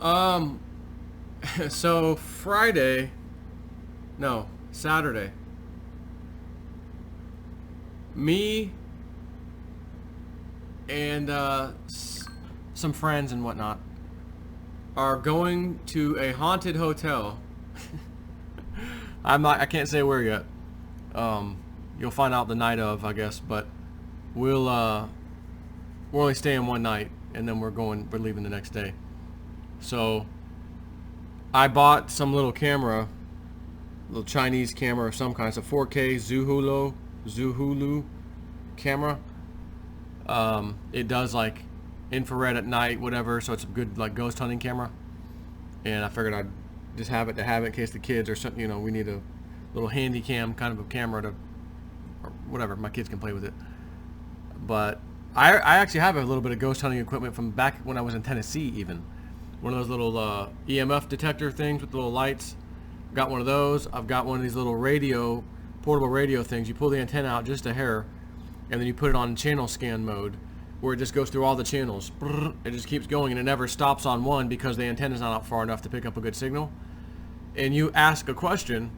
Um, so Friday, no, Saturday, me and some friends and whatnot are going to a haunted hotel. I can't say where yet. You'll find out the night of, I guess, but we'll we're only staying one night and then we're leaving the next day. So I bought some little camera, little Chinese camera of some kind. It's a 4K Zuhulu camera. It does like infrared at night, whatever. So it's a good like ghost hunting camera. And I figured I'd just have it to have it in case the kids or something. We need a little handy cam kind of a camera to, or whatever. My kids can play with it. But I actually have a little bit of ghost hunting equipment from back when I was in Tennessee, even. One of those little EMF detector things with the little lights. Got one of those. I've got one of these little portable radio things. You pull the antenna out just a hair, and then you put it on channel scan mode, where it just goes through all the channels. It just keeps going, and it never stops on one because the antenna's not out far enough to pick up a good signal. And you ask a question,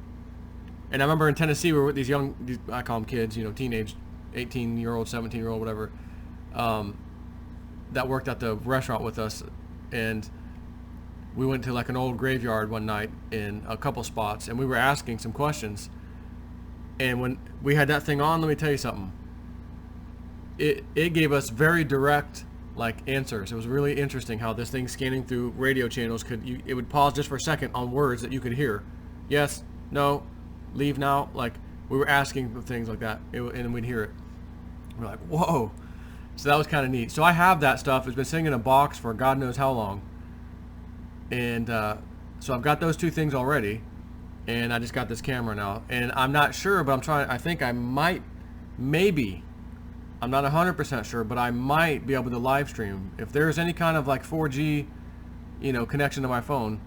and I remember in Tennessee we were with I call them kids, teenage, 18-year-old, 17-year-old, whatever, that worked at the restaurant with us, and we went to like an old graveyard one night in a couple spots, and we were asking some questions. And when we had that thing on, let me tell you something. It gave us very direct like answers. It was really interesting how this thing scanning through radio channels it would pause just for a second on words that you could hear. Yes, no, leave now. Like we were asking things like that, and we'd hear it. We're like, whoa. So that was kind of neat. So I have that stuff. It's been sitting in a box for God knows how long. And so I've got those two things already, and I just got this camera now. And I'm not sure, but I think I might, maybe, I'm not 100% sure, but I might be able to live stream. If there's any kind of like 4G, connection to my phone,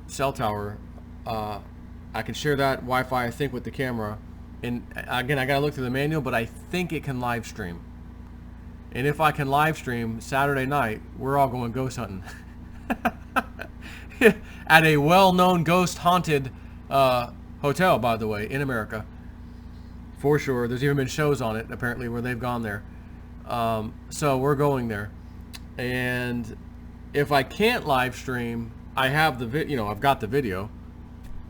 cell tower, I can share that Wi-Fi, I think, with the camera. And again, I gotta look through the manual, but I think it can live stream. And if I can live stream Saturday night, we're all going ghost hunting. At a well-known ghost-haunted hotel, by the way, in America. For sure. There's even been shows on it, apparently, where they've gone there. So we're going there. And if I can't live stream, I have I've got the video.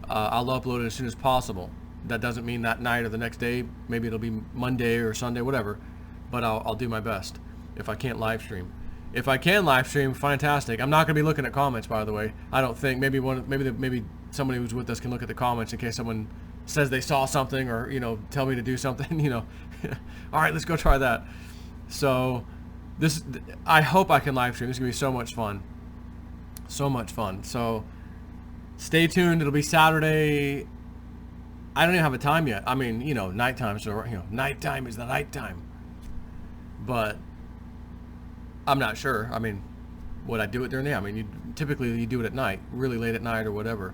I'll upload it as soon as possible. That doesn't mean that night or the next day. Maybe it'll be Monday or Sunday, whatever. But I'll do my best if I can't live stream. If I can live stream, fantastic. I'm not going to be looking at comments, by the way. I don't think. Maybe somebody who's with us can look at the comments in case someone says they saw something or tell me to do something. All right, let's go try that. So I hope I can live stream. This is going to be so much fun. So much fun. So stay tuned. It'll be Saturday. I don't even have a time yet. I mean, nighttime. So nighttime is the nighttime. But I'm not sure. I mean, would I do it during the day? I mean, typically you do it at night, really late at night or whatever.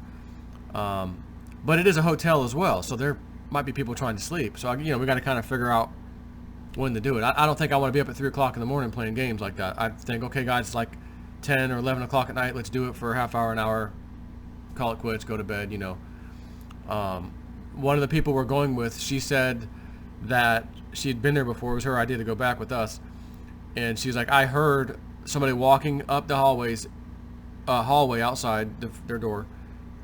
But it is a hotel as well, so there might be people trying to sleep. So we got to kind of figure out when to do it. I don't think I want to be up at 3 o'clock in the morning playing games like that. I think, okay, guys, it's like 10 or 11 o'clock at night. Let's do it for a half hour, an hour. Call it quits. Go to bed. One of the people we're going with, she said that she had been there before. It was her idea to go back with us. And she's like, I heard somebody walking up the hallway outside their door,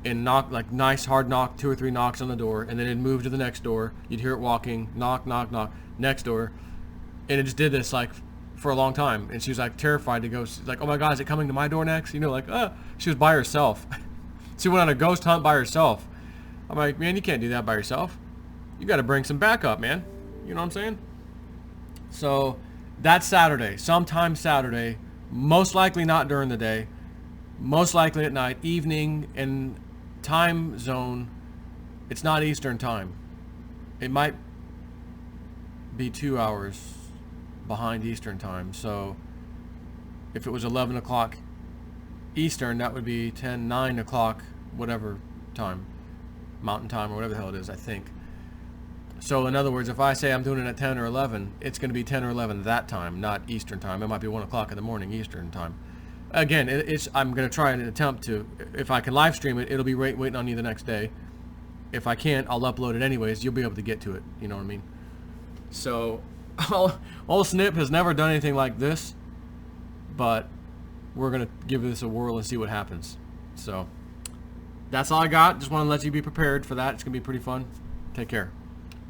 and knock, like nice hard knock, 2 or 3 knocks on the door, and then it'd move to the next door. You'd hear it walking, knock, knock, knock, next door, and it just did this like for a long time. And she was like terrified to go. She's like, oh my God, is it coming to my door next? She was by herself. She went on a ghost hunt by herself. I'm like, man, you can't do that by yourself. You got to bring some backup, man. You know what I'm saying? So that's Saturday, sometime Saturday, most likely not during the day, most likely at night, evening, and time zone, it's not Eastern time. It might be 2 hours behind Eastern time. So if it was 11 o'clock Eastern, that would be 9 o'clock, whatever time, Mountain time or whatever the hell it is, I think. So in other words, if I say I'm doing it at 10 or 11, it's going to be 10 or 11 that time, not Eastern time. It might be 1 o'clock in the morning Eastern time. Again, I'm gonna try and attempt to. If I can live stream it, it'll be waiting on you the next day. If I can't, I'll upload it anyways. You'll be able to get to it. You know what I mean? So, old Snip has never done anything like this, but we're gonna give this a whirl and see what happens. So, that's all I got. Just want to let you be prepared for that. It's gonna be pretty fun. Take care.